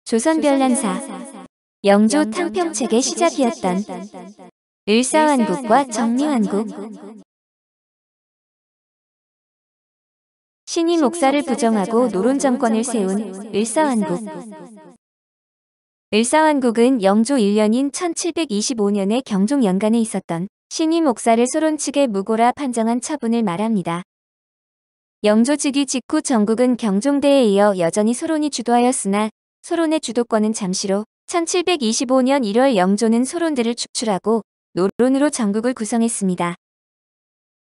조선별난사, 영조 탕평책의 시작이었던 을사환국과 정리환국. 신이 목사를 부정하고 노론정권을 세운 을사환국. 을사환국은 영조 1년인 1725년에 경종연간에 있었던 신이 목사를 소론 측의 무고라 판정한 처분을 말합니다. 영조 즉위 직후 전국은 경종대에 이어 여전히 소론이 주도하였으나 소론의 주도권은 잠시로 1725년 1월 영조는 소론들을 축출하고 노론으로 전국을 구성했습니다.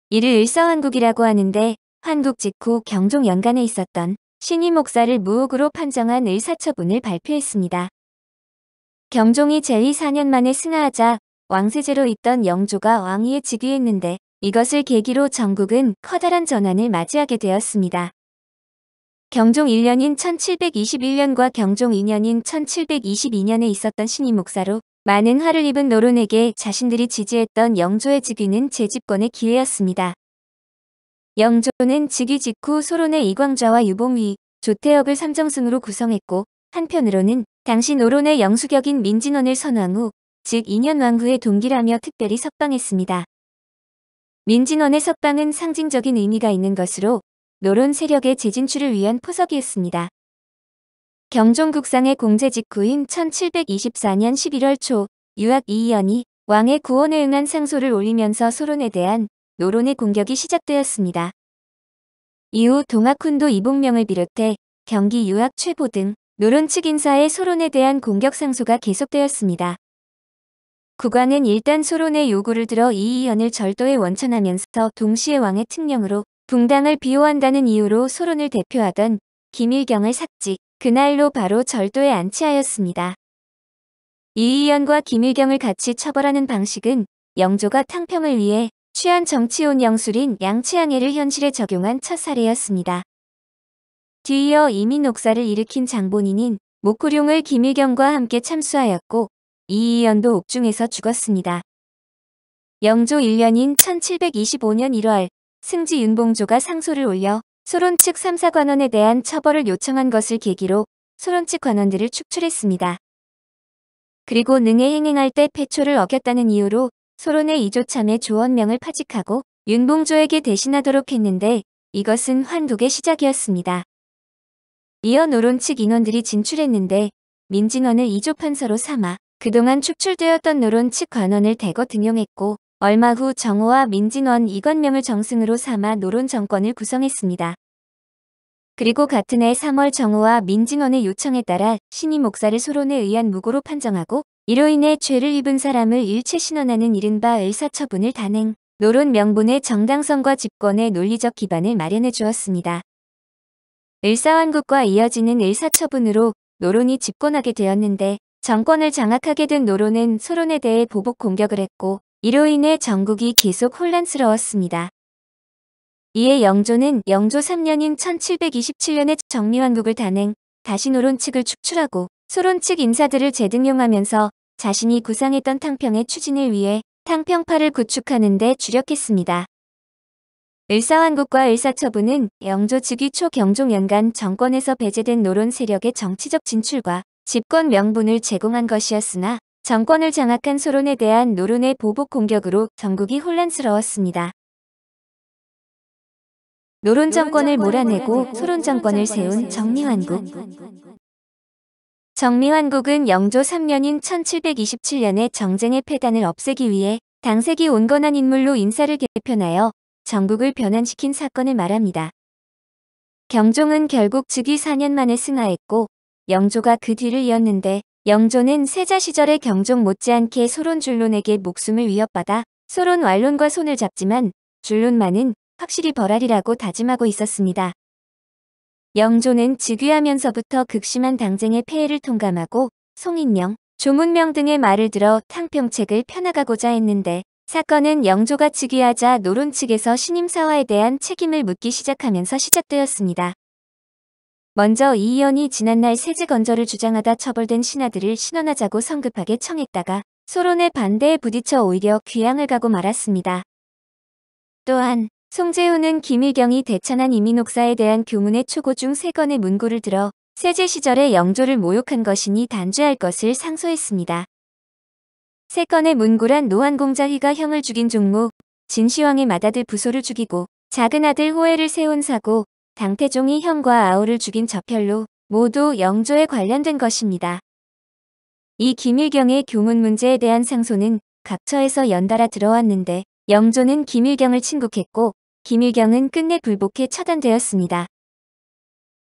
이를 을사환국이라고 하는데 환국 직후 경종연간에 있었던 신이 목사를 무혹으로 판정한 을사처분을 발표했습니다. 경종이 제위 4년 만에 승하하자 왕세제로 있던 영조가 왕위에 즉위했는데 이것을 계기로 전국은 커다란 전환을 맞이하게 되었습니다. 경종 1년인 1721년과 경종 2년인 1722년에 있었던 신이 목사로 많은 화를 입은 노론에게 자신들이 지지했던 영조의 즉위는 재집권의 기회였습니다. 영조는 즉위 직후 소론의 이광좌와 유봉위, 조태엽을 삼정승으로 구성했고 한편으로는 당시 노론의 영수격인 민진원을 선왕 후, 즉 2년 왕후의 동기라며 특별히 석방했습니다. 민진원의 석방은 상징적인 의미가 있는 것으로 노론 세력의 재진출을 위한 포석이었습니다. 경종국상의 공제 직후인 1724년 11월 초 유학 이의연이 왕의 구원에 응한 상소를 올리면서 소론에 대한 노론의 공격이 시작되었습니다. 이후 동학훈도 이봉명을 비롯해 경기 유학 최보 등 노론 측 인사의 소론에 대한 공격 상소가 계속되었습니다. 국왕은 일단 소론의 요구를 들어 이의연을 절도에 원천하면서 동시에 왕의 특령으로 붕당을 비호한다는 이유로 소론을 대표하던 김일경을 삭직, 그날로 바로 절도에 안치하였습니다. 이의연과 김일경을 같이 처벌하는 방식은 영조가 탕평을 위해 취한 정치온 영술인 양치양해를 현실에 적용한 첫 사례였습니다. 뒤이어 이민옥사를 일으킨 장본인인 목구룡을 김일경과 함께 참수하였고 이의연도 옥중에서 죽었습니다. 영조 1년인 1725년 1월 승지 윤봉조가 상소를 올려 소론 측 3사 관원에 대한 처벌을 요청한 것을 계기로 소론 측 관원들을 축출했습니다. 그리고 능에 행행할 때 패초를 어겼다는 이유로 소론의 이조참의 조원명을 파직하고 윤봉조에게 대신하도록 했는데 이것은 환국의 시작이었습니다. 이어 노론 측 인원들이 진출했는데 민진원을 이조판서로 삼아 그동안 축출되었던 노론 측 관원을 대거 등용했고 얼마 후 정호와 민진원, 이관명을 정승으로 삼아 노론 정권을 구성했습니다. 그리고 같은 해 3월 정호와 민진원의 요청에 따라 신이 목사를 소론에 의한 무고로 판정하고 이로 인해 죄를 입은 사람을 일체 신원하는 이른바 을사처분을 단행, 노론 명분의 정당성과 집권의 논리적 기반을 마련해 주었습니다. 을사환국과 이어지는 을사처분으로 노론이 집권하게 되었는데 정권을 장악하게 된 노론은 소론에 대해 보복 공격을 했고 이로 인해 전국이 계속 혼란스러웠습니다. 이에 영조는 영조 3년인 1727년에 정리환국을 단행, 다시 노론 측을 축출하고 소론 측 인사들을 재등용하면서 자신이 구상했던 탕평의 추진을 위해 탕평파를 구축하는 데 주력했습니다. 을사환국과 을사처분은 영조 즉위 초 경종연간 정권에서 배제된 노론 세력의 정치적 진출과 집권 명분을 제공한 것이었으나 정권을 장악한 소론에 대한 노론의 보복 공격으로 전국이 혼란스러웠습니다. 노론 정권을 몰아내고 소론 정권을 세운 정리환국. 정리환국은 영조 3년인 1727년에 정쟁의 폐단을 없애기 위해 당색이 온건한 인물로 인사를 개편하여 전국을 변환시킨 사건을 말합니다. 경종은 결국 즉위 4년 만에 승하했고 영조가 그 뒤를 이었는데 영조는 세자 시절의 경종 못지않게 소론 줄론에게 목숨을 위협받아 소론 완론과 손을 잡지만 줄론만은 확실히 벌하리라고 다짐하고 있었습니다. 영조는 즉위하면서부터 극심한 당쟁의 폐해를 통감하고 송인명, 조문명 등의 말을 들어 탕평책을 펴나가고자 했는데 사건은 영조가 즉위하자 노론 측에서 신임사화에 대한 책임을 묻기 시작하면서 시작되었습니다. 먼저 이의연이 지난날 세제 건절을 주장하다 처벌된 신하들을 신원하자고 성급하게 청했다가 소론의 반대에 부딪혀 오히려 귀양을 가고 말았습니다. 또한 송재훈은 김일경이 대천한 이민옥사에 대한 교문의 초고 중 3건의 문고를 들어 세제 시절에 영조를 모욕한 것이니 단죄할 것을 상소했습니다. 세 건의 문고란 노환공자 휘가 형을 죽인 종무, 진시황의 맏아들 부소를 죽이고 작은 아들 호해를 세운 사고, 당태종이 형과 아우를 죽인 저편로 모두 영조에 관련된 것입니다. 이 김일경의 교문 문제에 대한 상소는 각처에서 연달아 들어왔는데 영조는 김일경을 친국했고 김일경은 끝내 불복해 처단되었습니다.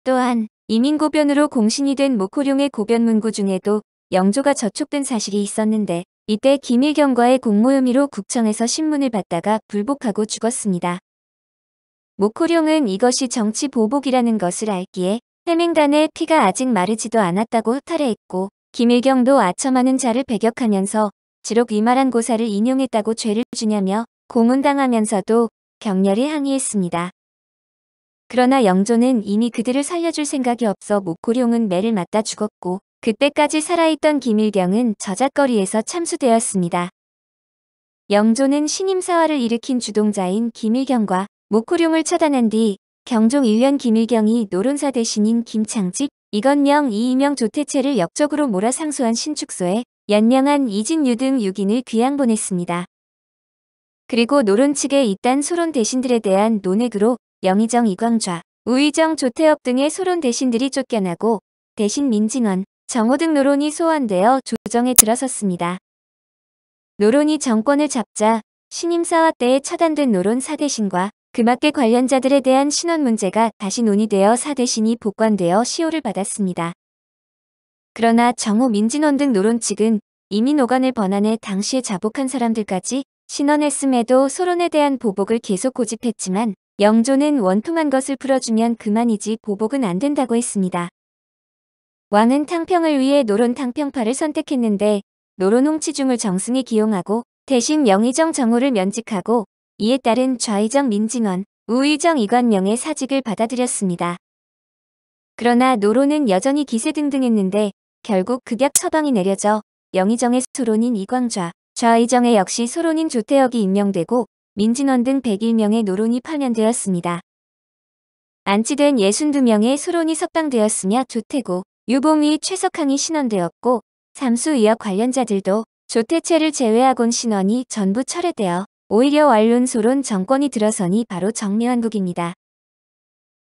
또한 이민고변으로 공신이 된 목호룡의 고변 문구 중에도 영조가 저촉된 사실이 있었는데 이때 김일경과의 공모 혐의로 국청에서 신문을 받다가 불복하고 죽었습니다. 목호룡은 이것이 정치 보복이라는 것을 알기에 해맹단의 피가 아직 마르지도 않았다고 탈해했고 김일경도 아첨하는 자를 배격하면서 지록 위말한 고사를 인용했다고 죄를 주냐며 고문당하면서도 격렬히 항의했습니다. 그러나 영조는 이미 그들을 살려줄 생각이 없어 목호룡은 매를 맞다 죽었고 그때까지 살아있던 김일경은 저잣거리에서 참수되었습니다. 영조는 신임사화를 일으킨 주동자인 김일경과 목호룡을 처단한 뒤 경종 1년 김일경이 노론사 대신인 김창집, 이건명, 이이명 조태채를 역적으로 몰아 상소한 신축소에 연명한 이진유 등 6인을 귀양 보냈습니다. 그리고 노론 측의 이딴 소론 대신들에 대한 논획으로 영의정 이광좌, 우의정 조태업 등의 소론 대신들이 쫓겨나고 대신 민진원, 정호 등 노론이 소환되어 조정에 들어섰습니다. 노론이 정권을 잡자 신임사화 때에 처단된 노론 사대신과 그밖의 관련자들에 대한 신원 문제가 다시 논의되어 사대신이 복관되어 시효를 받았습니다. 그러나 정호 민진원 등 노론 측은 이미 노관을 번안해 당시에 자복한 사람들까지 신원했음에도 소론에 대한 보복을 계속 고집했지만 영조는 원통한 것을 풀어주면 그만이지 보복은 안 된다고 했습니다. 왕은 탕평을 위해 노론 탕평파를 선택했는데 노론 홍치중을 정승에 기용하고 대신 영의정 정호를 면직하고 이에 따른 좌의정 민진원, 우의정 이관명의 사직을 받아들였습니다. 그러나 노론은 여전히 기세등등했는데 결국 극약 처방이 내려져 영의정의 소론인 이광좌, 좌의정의 역시 소론인 조태혁이 임명되고 민진원 등 101명의 노론이 파면되었습니다. 안치된 62명의 소론이 석방되었으며 조태고, 유봉위, 최석항이 신원되었고 삼수의역 관련자들도 조태채를 제외하곤 신원이 전부 철회되어 오히려 완론 소론 정권이 들어서니 바로 정미환국입니다.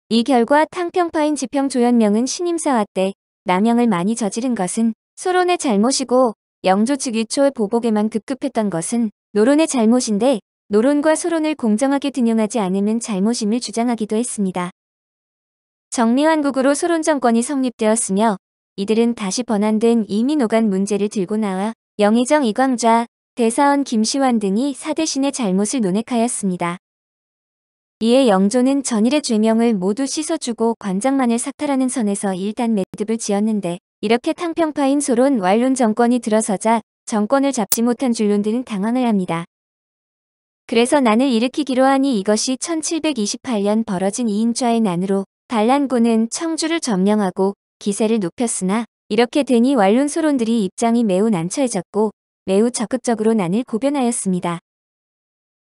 이 결과 탕평파인 지평 조현명은 신임사화 때 남용을 많이 저지른 것은 소론의 잘못이고 영조 측 위초의 보복에만 급급했던 것은 노론의 잘못인데 노론과 소론을 공정하게 등용하지 않으면 잘못임을 주장하기도 했습니다. 정미환국으로 소론 정권이 성립되었으며 이들은 다시 번안된 이민오간 문제를 들고 나와 영의정 이광좌, 대사원 김시환 등이 사대신의 잘못을 논핵하였습니다. 이에 영조는 전일의 죄명을 모두 씻어주고 관장만을 삭탈하는 선에서 일단 매듭을 지었는데 이렇게 탕평파인 소론 완론 정권이 들어서자 정권을 잡지 못한 줄론들은 당황을 합니다. 그래서 난을 일으키기로 하니 이것이 1728년 벌어진 이인좌의 난으로 반란군은 청주를 점령하고 기세를 높였으나 이렇게 되니 완론 소론들이 입장이 매우 난처해졌고 매우 적극적으로 난을 고변하였습니다.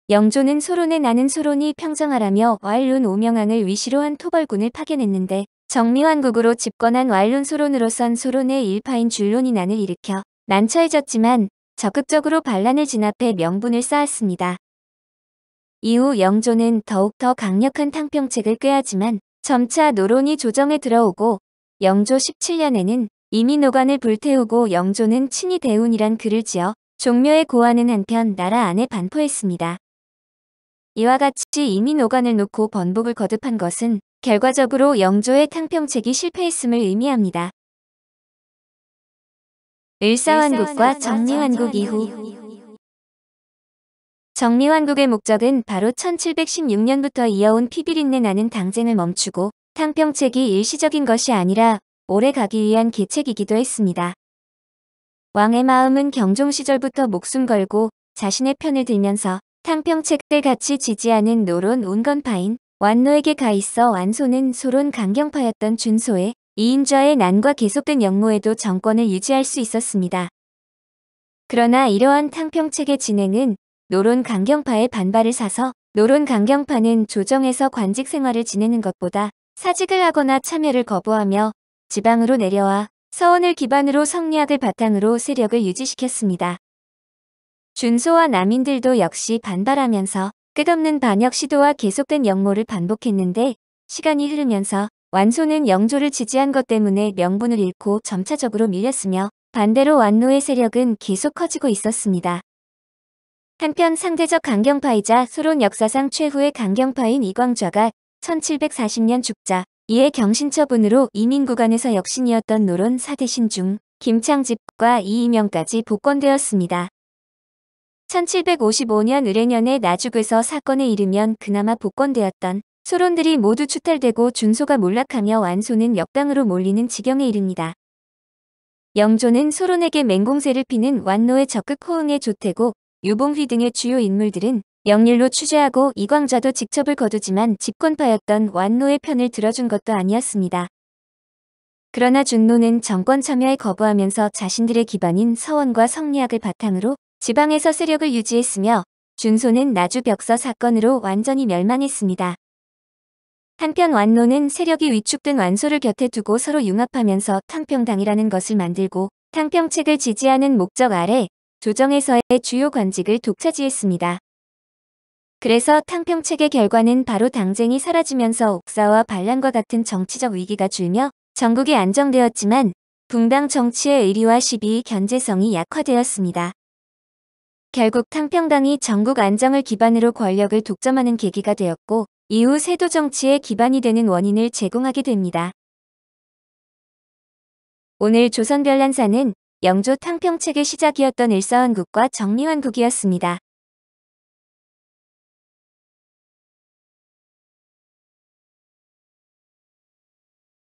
영조는 소론의 난은 소론이 평정하라며 완론 오명항을 위시로 한 토벌군을 파견했는데 정미환국으로 집권한 완론 소론으로선 소론의 일파인 줄론이 난을 일으켜 난처해졌지만 적극적으로 반란을 진압해 명분을 쌓았습니다. 이후 영조는 더욱더 강력한 탕평책을 꾀하지만 점차 노론이 조정에 들어오고 영조 17년에는 이미 노관을 불태우고 영조는 친히 대운이란 글을 지어 종묘에 고하는 한편 나라 안에 반포했습니다. 이와 같이 이미 노관을 놓고 번복을 거듭한 것은 결과적으로 영조의 탕평책이 실패했음을 의미합니다. 을사환국과 정미환국 이후 정미환국의 목적은 바로 1716년부터 이어온 피비린내 나는 당쟁을 멈추고 탕평책이 일시적인 것이 아니라 오래 가기 위한 계책이기도 했습니다. 왕의 마음은 경종 시절부터 목숨 걸고 자신의 편을 들면서 탕평책을 같이 지지하는 노론 온건파인 완노에게 가 있어 완소는 소론 강경파였던 준소의 이인좌의 난과 계속된 역모에도 정권을 유지할 수 있었습니다. 그러나 이러한 탕평책의 진행은 노론 강경파의 반발을 사서 노론 강경파는 조정에서 관직 생활을 지내는 것보다 사직을 하거나 참여를 거부하며 지방으로 내려와 서원을 기반으로 성리학을 바탕으로 세력을 유지시켰습니다. 준소와 남인들도 역시 반발하면서 끝없는 반역 시도와 계속된 역모를 반복했는데 시간이 흐르면서 완소는 영조를 지지한 것 때문에 명분을 잃고 점차적으로 밀렸으며 반대로 완노의 세력은 계속 커지고 있었습니다. 한편 상대적 강경파이자 소론 역사상 최후의 강경파인 이광좌가 1740년 죽자 이에 경신처분으로 이민구간에서 역신이었던 노론 4대신 중 김창집과 이이명까지 복권되었습니다. 1755년 을해년에 나죽에서 사건에 이르면 그나마 복권되었던 소론들이 모두 추탈되고 준소가 몰락하며 완소는 역당으로 몰리는 지경에 이릅니다. 영조는 소론에게 맹공세를 피는 완노의 적극 호응에 조태고 유봉휘 등의 주요 인물들은 영릴로 추죄하고 이광좌도 직첩을 거두지만 집권파였던 완노의 편을 들어준 것도 아니었습니다. 그러나 준노는 정권 참여에 거부하면서 자신들의 기반인 서원과 성리학을 바탕으로 지방에서 세력을 유지했으며 준소는 나주 벽서 사건으로 완전히 멸망했습니다. 한편 완노는 세력이 위축된 완소를 곁에 두고 서로 융합하면서 탕평당이라는 것을 만들고 탕평책을 지지하는 목적 아래 조정에서의 주요 관직을 독차지했습니다. 그래서 탕평책의 결과는 바로 당쟁이 사라지면서 옥사와 반란과 같은 정치적 위기가 줄며 전국이 안정되었지만 붕당 정치의 의리와 시비 견제성이 약화되었습니다. 결국 탕평당이 전국 안정을 기반으로 권력을 독점하는 계기가 되었고 이후 세도 정치의 기반이 되는 원인을 제공하게 됩니다. 오늘 조선별난사는 영조 탕평책의 시작이었던 일사원국과 정리환국이었습니다.